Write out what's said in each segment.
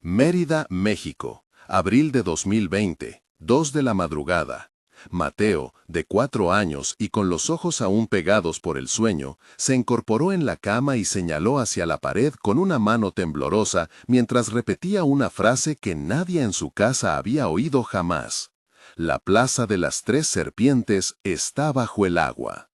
Mérida, México, abril de 2020, 2 de la madrugada. Mateo, de 4 años y con los ojos aún pegados por el sueño, se incorporó en la cama y señaló hacia la pared con una mano temblorosa mientras repetía una frase que nadie en su casa había oído jamás. La plaza de las 3 serpientes está bajo el agua.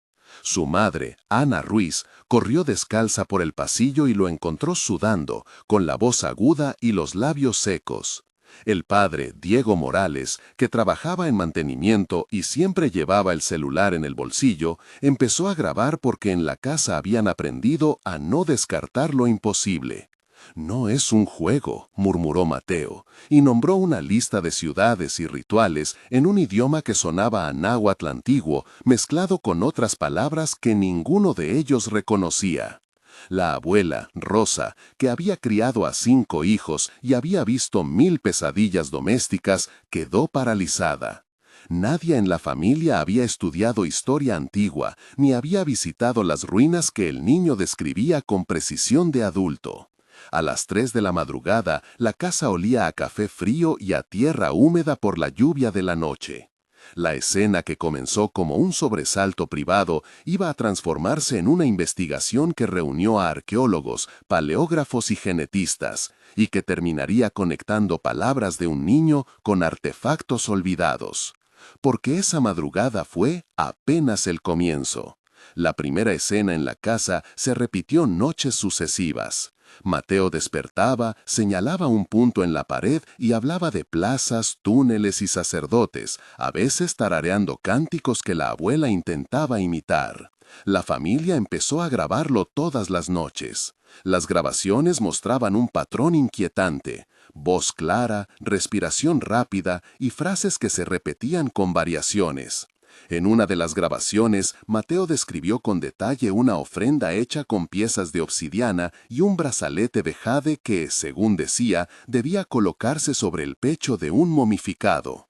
Su madre, Ana Ruiz, corrió descalza por el pasillo y lo encontró sudando, con la voz aguda y los labios secos. El padre, Diego Morales, que trabajaba en mantenimiento y siempre llevaba el celular en el bolsillo, empezó a grabar porque en la casa habían aprendido a no descartar lo imposible. «No es un juego», murmuró Mateo, y nombró una lista de ciudades y rituales en un idioma que sonaba a náhuatl antiguo, mezclado con otras palabras que ninguno de ellos reconocía. La abuela, Rosa, que había criado a 5 hijos y había visto 1000 pesadillas domésticas, quedó paralizada. Nadie en la familia había estudiado historia antigua, ni había visitado las ruinas que el niño describía con precisión de adulto. A las 3 de la madrugada, la casa olía a café frío y a tierra húmeda por la lluvia de la noche. La escena que comenzó como un sobresalto privado iba a transformarse en una investigación que reunió a arqueólogos, paleógrafos y genetistas, y que terminaría conectando palabras de un niño con artefactos olvidados. Porque esa madrugada fue apenas el comienzo. La primera escena en la casa se repitió noches sucesivas. Mateo despertaba, señalaba un punto en la pared y hablaba de plazas, túneles y sacerdotes, a veces tarareando cánticos que la abuela intentaba imitar. La familia empezó a grabarlo todas las noches. Las grabaciones mostraban un patrón inquietante: voz clara, respiración rápida y frases que se repetían con variaciones. En una de las grabaciones, Mateo describió con detalle una ofrenda hecha con piezas de obsidiana y un brazalete de jade que, según decía, debía colocarse sobre el pecho de un momificado.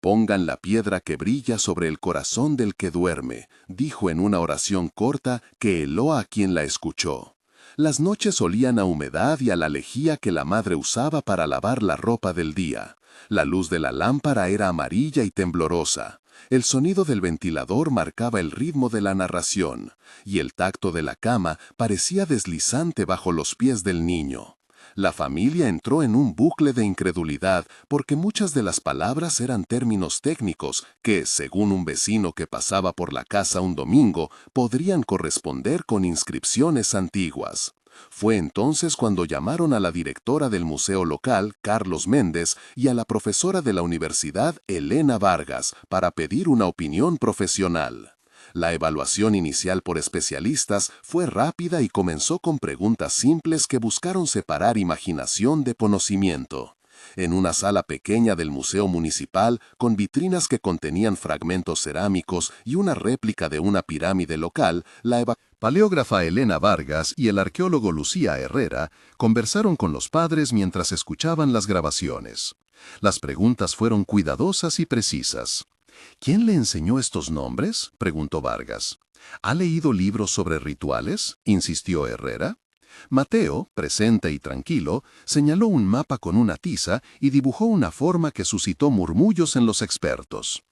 «Pongan la piedra que brilla sobre el corazón del que duerme», dijo en una oración corta que heló a quien la escuchó. Las noches olían a humedad y a la lejía que la madre usaba para lavar la ropa del día. La luz de la lámpara era amarilla y temblorosa. El sonido del ventilador marcaba el ritmo de la narración, y el tacto de la cama parecía deslizante bajo los pies del niño. La familia entró en un bucle de incredulidad porque muchas de las palabras eran términos técnicos que, según un vecino que pasaba por la casa un domingo, podrían corresponder con inscripciones antiguas. Fue entonces cuando llamaron a la directora del museo local, Carlos Méndez, y a la profesora de la universidad, Elena Vargas, para pedir una opinión profesional. La evaluación inicial por especialistas fue rápida y comenzó con preguntas simples que buscaron separar imaginación de conocimiento. En una sala pequeña del Museo Municipal, con vitrinas que contenían fragmentos cerámicos y una réplica de una pirámide local, la paleógrafa Elena Vargas y el arqueólogo Lucía Herrera conversaron con los padres mientras escuchaban las grabaciones. Las preguntas fueron cuidadosas y precisas. «¿Quién le enseñó estos nombres?», preguntó Vargas. «¿Ha leído libros sobre rituales?», insistió Herrera. Mateo, presente y tranquilo, señaló un mapa con una tiza y dibujó una forma que suscitó murmullos en los expertos.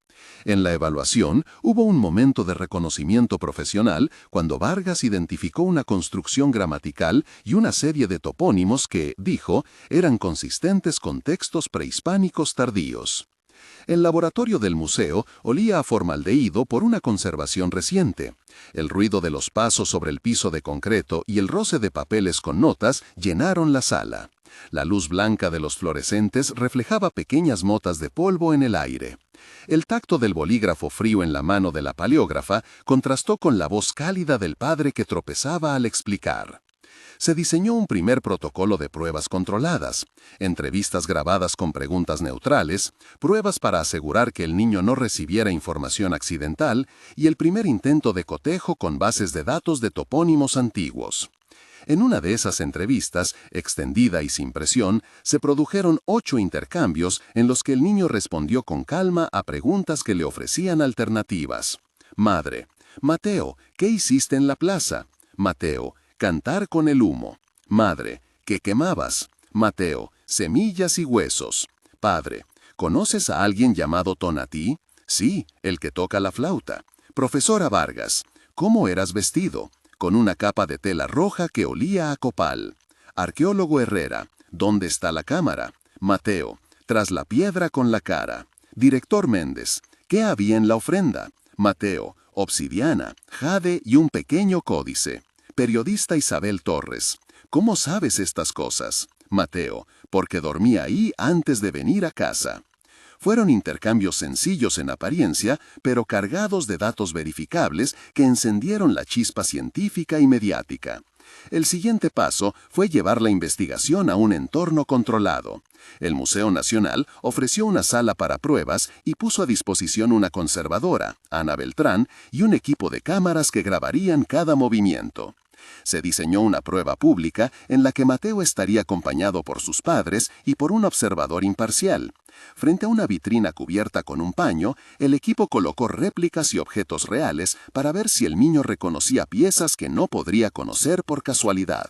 En la evaluación hubo un momento de reconocimiento profesional cuando Vargas identificó una construcción gramatical y una serie de topónimos que, dijo, eran consistentes con textos prehispánicos tardíos. El laboratorio del museo olía a formaldehído por una conservación reciente. El ruido de los pasos sobre el piso de concreto y el roce de papeles con notas llenaron la sala. La luz blanca de los fluorescentes reflejaba pequeñas motas de polvo en el aire. El tacto del bolígrafo frío en la mano de la paleógrafa contrastó con la voz cálida del padre que tropezaba al explicar. Se diseñó un primer protocolo de pruebas controladas, entrevistas grabadas con preguntas neutrales, pruebas para asegurar que el niño no recibiera información accidental y el primer intento de cotejo con bases de datos de topónimos antiguos. En una de esas entrevistas, extendida y sin presión, se produjeron 8 intercambios en los que el niño respondió con calma a preguntas que le ofrecían alternativas. Madre: Mateo, ¿qué hiciste en la plaza? Mateo: cantar con el humo. Madre: ¿qué quemabas? Mateo: Semillas y huesos. Padre, ¿conoces a alguien llamado Tonatí? Sí, el que toca la flauta. Profesora Vargas, ¿cómo eras vestido? Con una capa de tela roja que olía a copal. Arqueólogo Herrera, ¿dónde está la cámara? Mateo, tras la piedra con la cara. Director Méndez, ¿qué había en la ofrenda? Mateo, obsidiana, jade y un pequeño códice. Periodista Isabel Torres, ¿cómo sabes estas cosas? Mateo, porque dormí ahí antes de venir a casa. Fueron intercambios sencillos en apariencia, pero cargados de datos verificables que encendieron la chispa científica y mediática. El siguiente paso fue llevar la investigación a un entorno controlado. El Museo Nacional ofreció una sala para pruebas y puso a disposición una conservadora, Ana Beltrán, y un equipo de cámaras que grabarían cada movimiento. Se diseñó una prueba pública en la que Mateo estaría acompañado por sus padres y por un observador imparcial. Frente a una vitrina cubierta con un paño, el equipo colocó réplicas y objetos reales para ver si el niño reconocía piezas que no podría conocer por casualidad.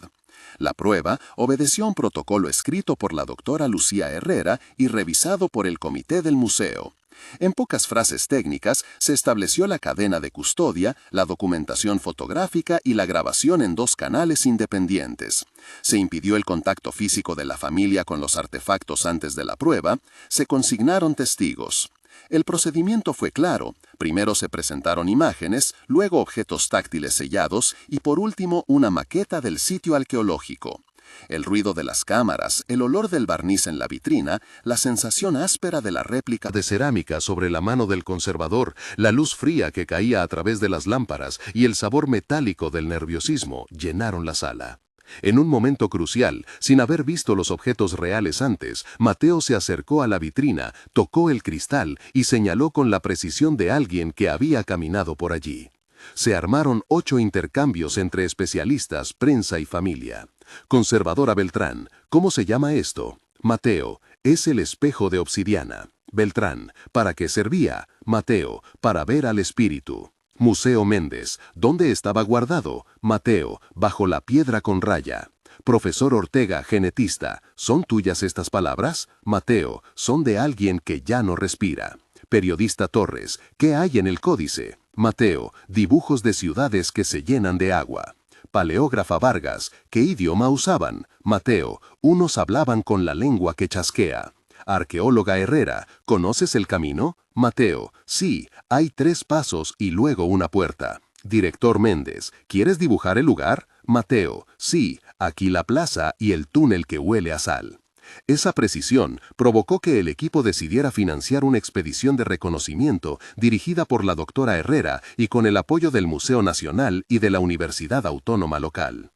La prueba obedeció a un protocolo escrito por la doctora Lucía Herrera y revisado por el comité del museo. En pocas frases técnicas, se estableció la cadena de custodia, la documentación fotográfica y la grabación en 2 canales independientes. Se impidió el contacto físico de la familia con los artefactos antes de la prueba, se consignaron testigos. El procedimiento fue claro. Primero se presentaron imágenes, luego objetos táctiles sellados y por último una maqueta del sitio arqueológico. El ruido de las cámaras, el olor del barniz en la vitrina, la sensación áspera de la réplica de cerámica sobre la mano del conservador, la luz fría que caía a través de las lámparas y el sabor metálico del nerviosismo llenaron la sala. En un momento crucial, sin haber visto los objetos reales antes, Mateo se acercó a la vitrina, tocó el cristal y señaló con la precisión de alguien que había caminado por allí. Se armaron 8 intercambios entre especialistas, prensa y familia. Conservadora Beltrán, ¿cómo se llama esto? Mateo, es el espejo de obsidiana. Beltrán, ¿para qué servía? Mateo, para ver al espíritu. Museo Méndez, ¿dónde estaba guardado? Mateo, bajo la piedra con raya. Profesor Ortega, genetista, ¿son tuyas estas palabras? Mateo, son de alguien que ya no respira. Periodista Torres, ¿qué hay en el códice? Mateo, dibujos de ciudades que se llenan de agua. Paleógrafa Vargas, ¿qué idioma usaban? Mateo, unos hablaban con la lengua que chasquea. Arqueóloga Herrera, ¿conoces el camino? Mateo, sí, hay 3 pasos y luego una puerta. Director Méndez, ¿quieres dibujar el lugar? Mateo, sí, aquí la plaza y el túnel que huele a sal. Esa precisión provocó que el equipo decidiera financiar una expedición de reconocimiento dirigida por la doctora Herrera y con el apoyo del Museo Nacional y de la Universidad Autónoma local.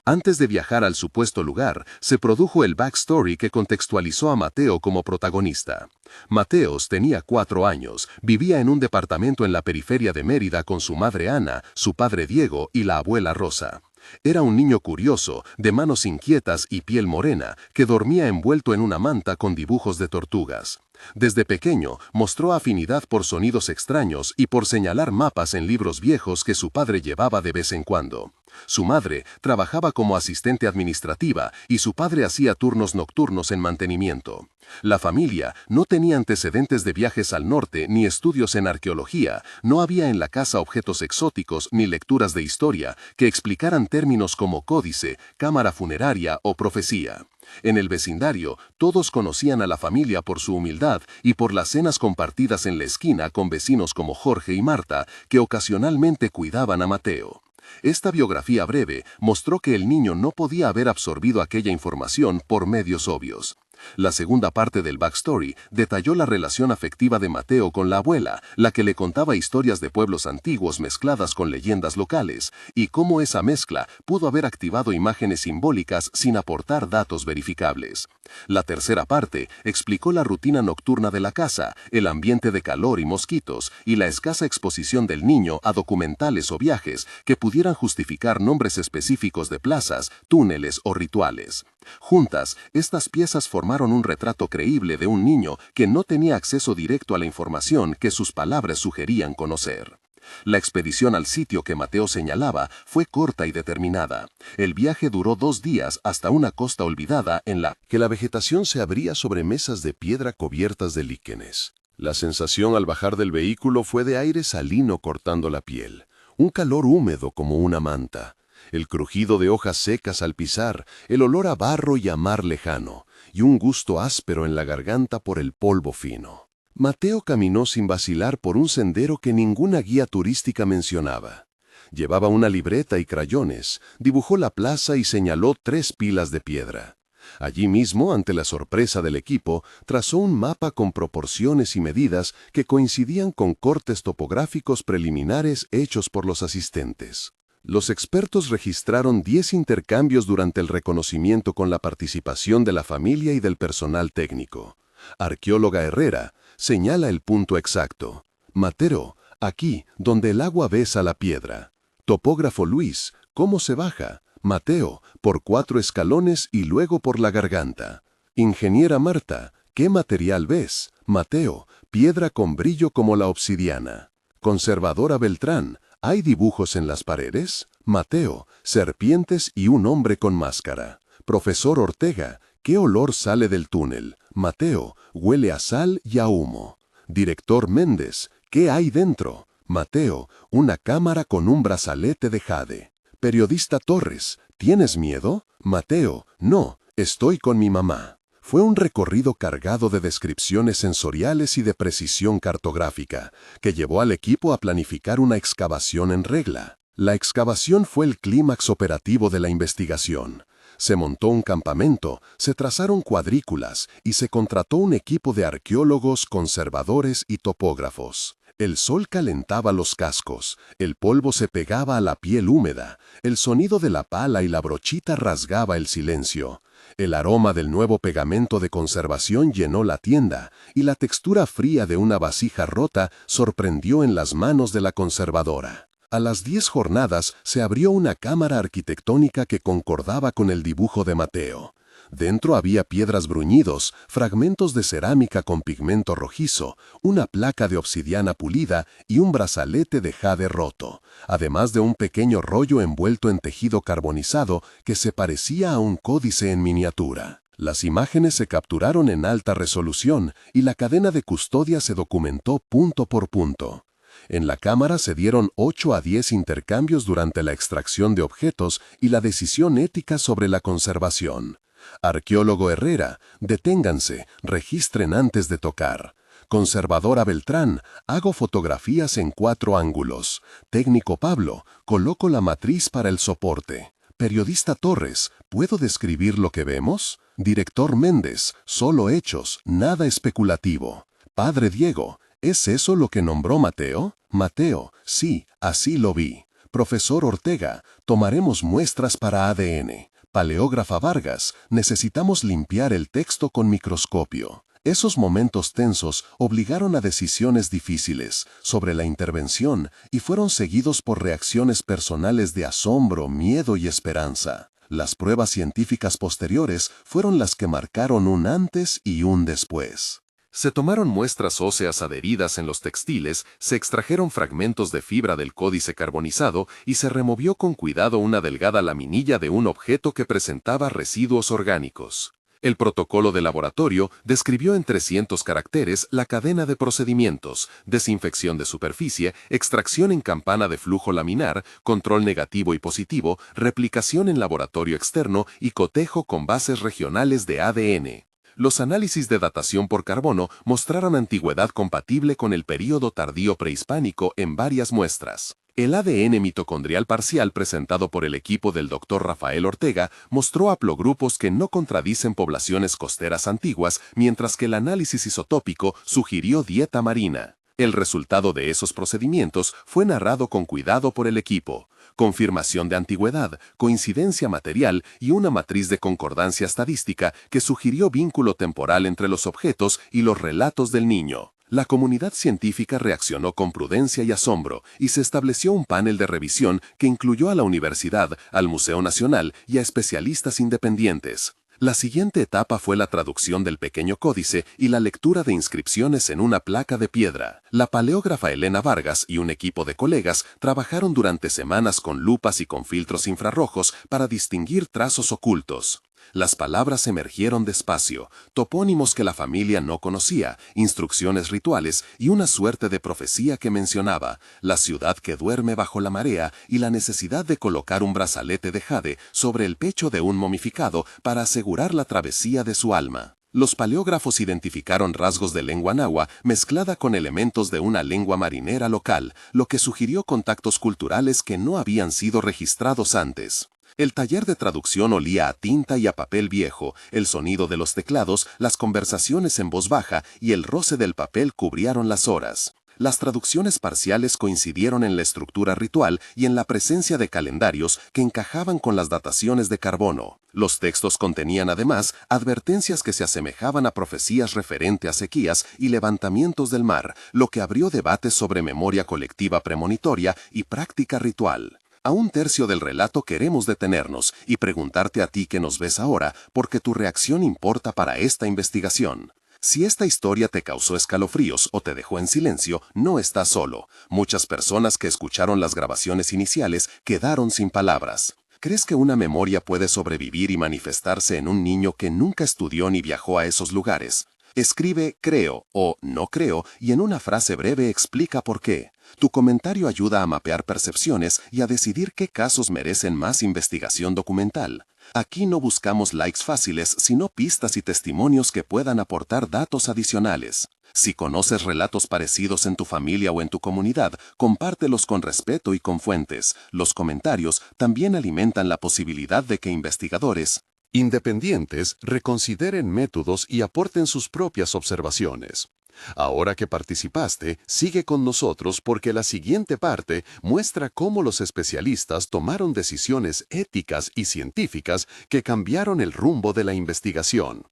Antes de viajar al supuesto lugar, se produjo el backstory que contextualizó a Mateo como protagonista. Mateos tenía 4 años, vivía en un departamento en la periferia de Mérida con su madre Ana, su padre Diego y la abuela Rosa. Era un niño curioso, de manos inquietas y piel morena, que dormía envuelto en una manta con dibujos de tortugas. Desde pequeño mostró afinidad por sonidos extraños y por señalar mapas en libros viejos que su padre llevaba de vez en cuando. Su madre trabajaba como asistente administrativa y su padre hacía turnos nocturnos en mantenimiento. La familia no tenía antecedentes de viajes al norte ni estudios en arqueología, no había en la casa objetos exóticos ni lecturas de historia que explicaran términos como códice, cámara funeraria o profecía. En el vecindario, todos conocían a la familia por su humildad y por las cenas compartidas en la esquina con vecinos como Jorge y Marta, que ocasionalmente cuidaban a Mateo. Esta biografía breve mostró que el niño no podía haber absorbido aquella información por medios obvios. La segunda parte del backstory detalló la relación afectiva de Mateo con la abuela, la que le contaba historias de pueblos antiguos mezcladas con leyendas locales, y cómo esa mezcla pudo haber activado imágenes simbólicas sin aportar datos verificables. La tercera parte explicó la rutina nocturna de la casa, el ambiente de calor y mosquitos, y la escasa exposición del niño a documentales o viajes que pudieran justificar nombres específicos de plazas, túneles o rituales. Juntas, estas piezas formaron un retrato creíble de un niño que no tenía acceso directo a la información que sus palabras sugerían conocer. La expedición al sitio que Mateo señalaba fue corta y determinada. El viaje duró 2 días hasta una costa olvidada en la que la vegetación se abría sobre mesas de piedra cubiertas de líquenes. La sensación al bajar del vehículo fue de aire salino cortando la piel, un calor húmedo como una manta, el crujido de hojas secas al pisar, el olor a barro y a mar lejano, y un gusto áspero en la garganta por el polvo fino. Mateo caminó sin vacilar por un sendero que ninguna guía turística mencionaba. Llevaba una libreta y crayones, dibujó la plaza y señaló 3 pilas de piedra. Allí mismo, ante la sorpresa del equipo, trazó un mapa con proporciones y medidas que coincidían con cortes topográficos preliminares hechos por los asistentes. Los expertos registraron 10 intercambios durante el reconocimiento con la participación de la familia y del personal técnico. Arqueóloga Herrera señala el punto exacto. Mateo, aquí, donde el agua besa la piedra. Topógrafo Luis, ¿cómo se baja? Mateo, por 4 escalones y luego por la garganta. Ingeniera Marta, ¿qué material ves? Mateo, piedra con brillo como la obsidiana. Conservadora Beltrán, ¿hay dibujos en las paredes? Mateo, serpientes y un hombre con máscara. Profesor Ortega, ¿qué olor sale del túnel? Mateo, huele a sal y a humo. Director Méndez, ¿qué hay dentro? Mateo, una cámara con un brazalete de jade. Periodista Torres, ¿tienes miedo? Mateo, no, estoy con mi mamá. Fue un recorrido cargado de descripciones sensoriales y de precisión cartográfica, que llevó al equipo a planificar una excavación en regla. La excavación fue el clímax operativo de la investigación. Se montó un campamento, se trazaron cuadrículas y se contrató un equipo de arqueólogos, conservadores y topógrafos. El sol calentaba los cascos, el polvo se pegaba a la piel húmeda, el sonido de la pala y la brochita rasgaba el silencio. El aroma del nuevo pegamento de conservación llenó la tienda y la textura fría de una vasija rota sorprendió en las manos de la conservadora. A las 10 jornadas se abrió una cámara arquitectónica que concordaba con el dibujo de Mateo. Dentro había piedras bruñidos, fragmentos de cerámica con pigmento rojizo, una placa de obsidiana pulida y un brazalete de jade roto, además de un pequeño rollo envuelto en tejido carbonizado que se parecía a un códice en miniatura. Las imágenes se capturaron en alta resolución y la cadena de custodia se documentó punto por punto. En la cámara se dieron 8 a 10 intercambios durante la extracción de objetos y la decisión ética sobre la conservación. Arqueólogo Herrera, deténganse, registren antes de tocar. Conservadora Beltrán, hago fotografías en 4 ángulos. Técnico Pablo, coloco la matriz para el soporte. Periodista Torres, ¿puedo describir lo que vemos? Director Méndez, solo hechos, nada especulativo. Padre Diego, ¿es eso lo que nombró Mateo? Mateo, sí, así lo vi. Profesor Ortega, tomaremos muestras para ADN. Paleógrafa Vargas, necesitamos limpiar el texto con microscopio. Esos momentos tensos obligaron a decisiones difíciles sobre la intervención y fueron seguidos por reacciones personales de asombro, miedo y esperanza. Las pruebas científicas posteriores fueron las que marcaron un antes y un después. Se tomaron muestras óseas adheridas en los textiles, se extrajeron fragmentos de fibra del códice carbonizado y se removió con cuidado una delgada laminilla de un objeto que presentaba residuos orgánicos. El protocolo de laboratorio describió en 300 caracteres la cadena de procedimientos: desinfección de superficie, extracción en campana de flujo laminar, control negativo y positivo, replicación en laboratorio externo y cotejo con bases regionales de ADN. Los análisis de datación por carbono mostraron antigüedad compatible con el período tardío prehispánico en varias muestras. El ADN mitocondrial parcial presentado por el equipo del Dr. Rafael Ortega mostró haplogrupos que no contradicen poblaciones costeras antiguas, mientras que el análisis isotópico sugirió dieta marina. El resultado de esos procedimientos fue narrado con cuidado por el equipo. Confirmación de antigüedad, coincidencia material y una matriz de concordancia estadística que sugirió vínculo temporal entre los objetos y los relatos del niño. La comunidad científica reaccionó con prudencia y asombro y se estableció un panel de revisión que incluyó a la universidad, al Museo Nacional y a especialistas independientes. La siguiente etapa fue la traducción del pequeño códice y la lectura de inscripciones en una placa de piedra. La paleógrafa Elena Vargas y un equipo de colegas trabajaron durante semanas con lupas y con filtros infrarrojos para distinguir trazos ocultos. Las palabras emergieron despacio, topónimos que la familia no conocía, instrucciones rituales y una suerte de profecía que mencionaba la ciudad que duerme bajo la marea y la necesidad de colocar un brazalete de jade sobre el pecho de un momificado para asegurar la travesía de su alma. Los paleógrafos identificaron rasgos de lengua nahua mezclada con elementos de una lengua marinera local, lo que sugirió contactos culturales que no habían sido registrados antes. El taller de traducción olía a tinta y a papel viejo, el sonido de los teclados, las conversaciones en voz baja y el roce del papel cubrieron las horas. Las traducciones parciales coincidieron en la estructura ritual y en la presencia de calendarios que encajaban con las dataciones de carbono. Los textos contenían además advertencias que se asemejaban a profecías referentes a sequías y levantamientos del mar, lo que abrió debates sobre memoria colectiva premonitoria y práctica ritual. A un tercio del relato queremos detenernos y preguntarte a ti que nos ves ahora, porque tu reacción importa para esta investigación. Si esta historia te causó escalofríos o te dejó en silencio, no estás solo. Muchas personas que escucharon las grabaciones iniciales quedaron sin palabras. ¿Crees que una memoria puede sobrevivir y manifestarse en un niño que nunca estudió ni viajó a esos lugares? Escribe creo o no creo y en una frase breve explica por qué. Tu comentario ayuda a mapear percepciones y a decidir qué casos merecen más investigación documental. Aquí no buscamos likes fáciles, sino pistas y testimonios que puedan aportar datos adicionales. Si conoces relatos parecidos en tu familia o en tu comunidad, compártelos con respeto y con fuentes. Los comentarios también alimentan la posibilidad de que investigadores independientes reconsideren métodos y aporten sus propias observaciones. Ahora que participaste, sigue con nosotros porque la siguiente parte muestra cómo los especialistas tomaron decisiones éticas y científicas que cambiaron el rumbo de la investigación.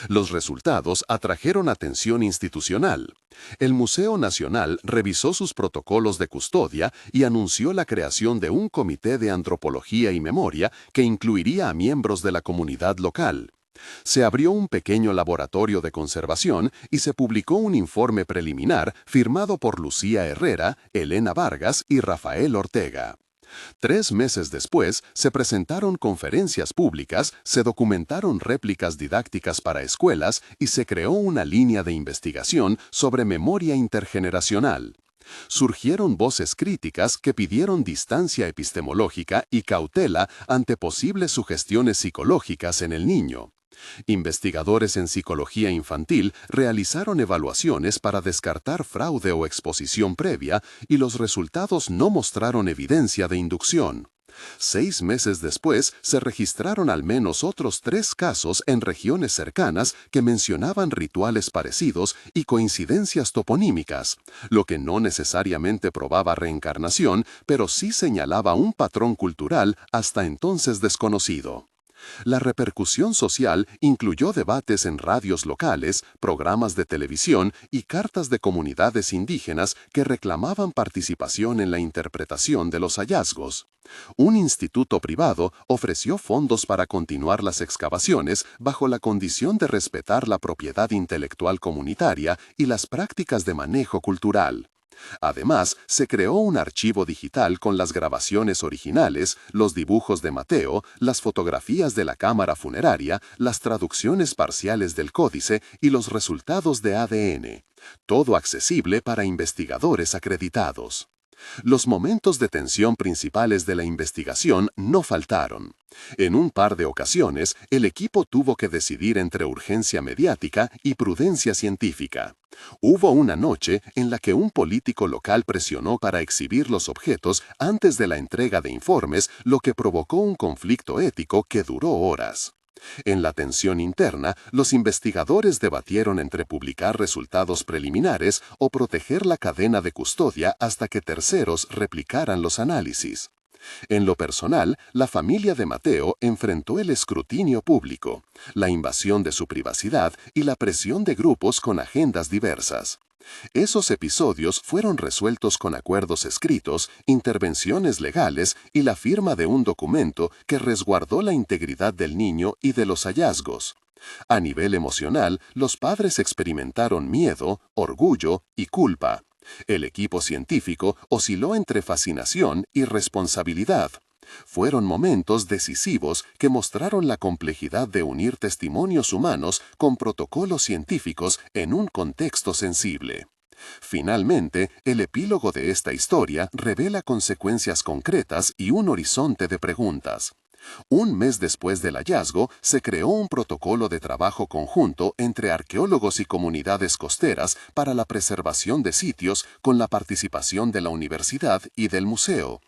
Los resultados atrajeron atención institucional. El Museo Nacional revisó sus protocolos de custodia y anunció la creación de un comité de antropología y memoria que incluiría a miembros de la comunidad local. Se abrió un pequeño laboratorio de conservación y se publicó un informe preliminar firmado por Lucía Herrera, Elena Vargas y Rafael Ortega. 3 meses después, se presentaron conferencias públicas, se documentaron réplicas didácticas para escuelas y se creó una línea de investigación sobre memoria intergeneracional. Surgieron voces críticas que pidieron distancia epistemológica y cautela ante posibles sugestiones psicológicas en el niño. Investigadores en psicología infantil realizaron evaluaciones para descartar fraude o exposición previa y los resultados no mostraron evidencia de inducción. 6 meses después, se registraron al menos otros 3 casos en regiones cercanas que mencionaban rituales parecidos y coincidencias toponímicas, lo que no necesariamente probaba reencarnación, pero sí señalaba un patrón cultural hasta entonces desconocido. La repercusión social incluyó debates en radios locales, programas de televisión y cartas de comunidades indígenas que reclamaban participación en la interpretación de los hallazgos. Un instituto privado ofreció fondos para continuar las excavaciones bajo la condición de respetar la propiedad intelectual comunitaria y las prácticas de manejo cultural. Además, se creó un archivo digital con las grabaciones originales, los dibujos de Mateo, las fotografías de la cámara funeraria, las traducciones parciales del códice y los resultados de ADN. Todo accesible para investigadores acreditados. Los momentos de tensión principales de la investigación no faltaron. En un par de ocasiones, el equipo tuvo que decidir entre urgencia mediática y prudencia científica. Hubo una noche en la que un político local presionó para exhibir los objetos antes de la entrega de informes, lo que provocó un conflicto ético que duró horas. En la tensión interna, los investigadores debatieron entre publicar resultados preliminares o proteger la cadena de custodia hasta que terceros replicaran los análisis. En lo personal, la familia de Mateo enfrentó el escrutinio público, la invasión de su privacidad y la presión de grupos con agendas diversas. Esos episodios fueron resueltos con acuerdos escritos, intervenciones legales y la firma de un documento que resguardó la integridad del niño y de los hallazgos. A nivel emocional, los padres experimentaron miedo, orgullo y culpa. El equipo científico osciló entre fascinación y responsabilidad. Fueron momentos decisivos que mostraron la complejidad de unir testimonios humanos con protocolos científicos en un contexto sensible. Finalmente, el epílogo de esta historia revela consecuencias concretas y un horizonte de preguntas. Un mes después del hallazgo, se creó un protocolo de trabajo conjunto entre arqueólogos y comunidades costeras para la preservación de sitios con la participación de la universidad y del museo.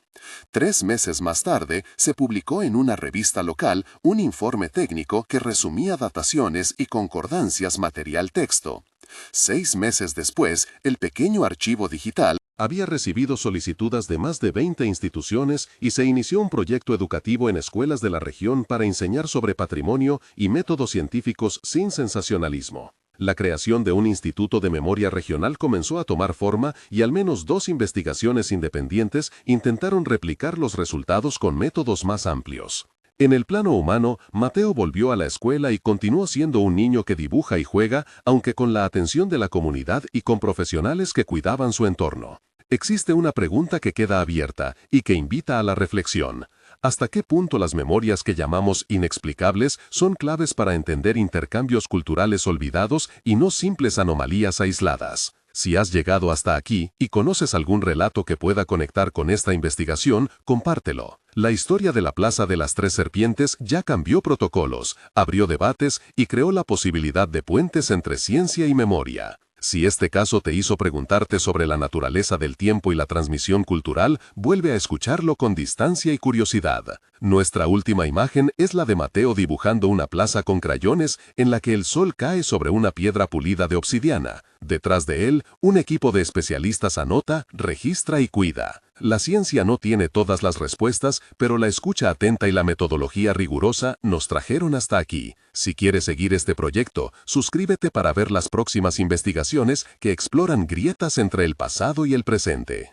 3 meses más tarde, se publicó en una revista local un informe técnico que resumía dataciones y concordancias material-texto. 6 meses después, el pequeño archivo digital había recibido solicitudes de más de 20 instituciones y se inició un proyecto educativo en escuelas de la región para enseñar sobre patrimonio y métodos científicos sin sensacionalismo. La creación de un instituto de memoria regional comenzó a tomar forma y al menos 2 investigaciones independientes intentaron replicar los resultados con métodos más amplios. En el plano humano, Mateo volvió a la escuela y continuó siendo un niño que dibuja y juega, aunque con la atención de la comunidad y con profesionales que cuidaban su entorno. Existe una pregunta que queda abierta y que invita a la reflexión. ¿Hasta qué punto las memorias que llamamos inexplicables son claves para entender intercambios culturales olvidados y no simples anomalías aisladas? Si has llegado hasta aquí y conoces algún relato que pueda conectar con esta investigación, compártelo. La historia de la Plaza de las Tres Serpientes ya cambió protocolos, abrió debates y creó la posibilidad de puentes entre ciencia y memoria. Si este caso te hizo preguntarte sobre la naturaleza del tiempo y la transmisión cultural, vuelve a escucharlo con distancia y curiosidad. Nuestra última imagen es la de Mateo dibujando una plaza con crayones en la que el sol cae sobre una piedra pulida de obsidiana. Detrás de él, un equipo de especialistas anota, registra y cuida. La ciencia no tiene todas las respuestas, pero la escucha atenta y la metodología rigurosa nos trajeron hasta aquí. Si quieres seguir este proyecto, suscríbete para ver las próximas investigaciones que exploran grietas entre el pasado y el presente.